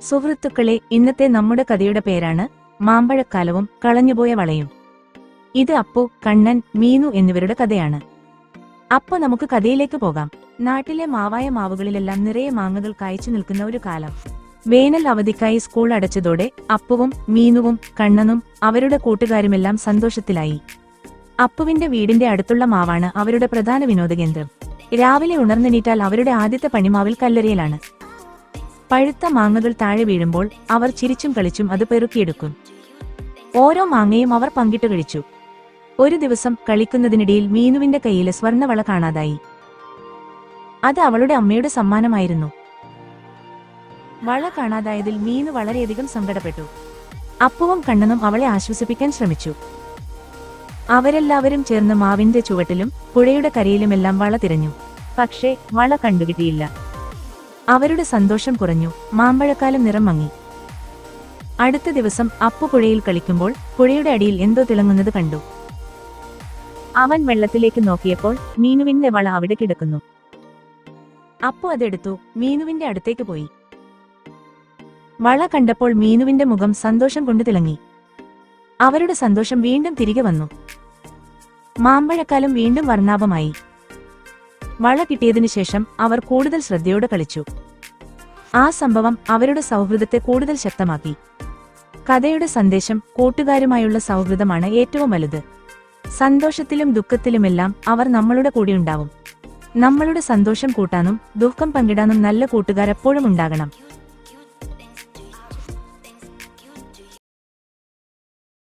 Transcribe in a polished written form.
സുഹൃത്തുക്കളെ, ഇന്നത്തെ നമ്മുടെ കഥയുടെ പേരാണ് മാമ്പഴക്കാലവും കളഞ്ഞുപോയ വളയും. ഇത് അപ്പു, കണ്ണൻ, മീനു എന്നിവരുടെ കഥയാണ്. അപ്പൊ നമുക്ക് കഥയിലേക്ക് പോകാം. നാട്ടിലെ മാവായ മാവുകളിലെല്ലാം നിറയെ മാങ്ങകൾ കായ്ച്ചു നിൽക്കുന്ന ഒരു കാലം. വേനൽ അവധിക്കായി സ്കൂൾ അടച്ചതോടെ അപ്പുവും മീനുവും കണ്ണനും അവരുടെ കൂട്ടുകാരുമെല്ലാം സന്തോഷത്തിലായി. അപ്പുവിന്റെ വീടിന്റെ അടുത്തുള്ള മാവാണ് അവരുടെ പ്രധാന വിനോദകേന്ദ്രം. രാവിലെ ഉണർന്നെണീറ്റാൽ അവരുടെ ആദ്യത്തെ പണിമാവിൽ കല്ലെറിയലാണ്. പഴുത്ത മാങ്ങകൾ താഴെ വീഴുമ്പോൾ അവർ ചിരിച്ചും കളിച്ചും അത് പെറുക്കിയെടുക്കും. ഓരോ മാങ്ങയും അവർ പങ്കിട്ട് കഴിച്ചു. ഒരു ദിവസം കളിക്കുന്നതിനിടയിൽ മീനുവിന്റെ കയ്യിലെ സ്വർണ്ണവള കാണാതായി. അത് അവളുടെ അമ്മയുടെ സമ്മാനമായിരുന്നു. വള കാണാതായതിൽ മീനു വളരെയധികം സങ്കടപ്പെട്ടു. അപ്പുവും കണ്ണനും അവളെ ആശ്വസിപ്പിക്കാൻ ശ്രമിച്ചു. അവരെല്ലാവരും ചേർന്ന് മാവിന്റെ ചുവട്ടിലും പുഴയുടെ കരയിലുമെല്ലാം വള തിരഞ്ഞു. പക്ഷേ വള കണ്ടുകിട്ടിയില്ല. അവരുടെ സന്തോഷം കുറഞ്ഞു. മാമ്പഴക്കാലം നിറം മങ്ങി. അടുത്ത ദിവസം അപ്പു പുഴയിൽ കളിക്കുമ്പോൾ പുഴയുടെ അടിയിൽ എന്തോ തിളങ്ങുന്നത് കണ്ടു. അവൻ വെള്ളത്തിലേക്ക് നോക്കിയപ്പോൾ മീനുവിന്റെ വള അവിടെ കിടക്കുന്നു. അപ്പു അതെടുത്തു മീനുവിന്റെ അടുത്തേക്ക് പോയി. വള കണ്ടപ്പോൾ മീനുവിന്റെ മുഖം സന്തോഷം കൊണ്ട് തിളങ്ങി. അവരുടെ സന്തോഷം വീണ്ടും തിരികെ വന്നു. മാമ്പഴക്കാലം വീണ്ടും വർണ്ണാഭമായി. വള കിട്ടിയതിനു ശേഷം അവർ കൂടുതൽ ശ്രദ്ധയോടെ കളിച്ചു. ആ സംഭവം അവരുടെ സൗഹൃദത്തെ കൂടുതൽ ശക്തമാക്കി. കഥയുടെ സന്ദേശം: കൂട്ടുകാരുമായുള്ള സൗഹൃദമാണ് ഏറ്റവും വലുത്. സന്തോഷത്തിലും ദുഃഖത്തിലുമെല്ലാം അവർ നമ്മളുടെ കൂടെയുണ്ടാവും. നമ്മളുടെ സന്തോഷം കൂട്ടാനും ദുഃഖം പങ്കിടാനും നല്ല കൂട്ടുകാർ എപ്പോഴും ഉണ്ടാകണം.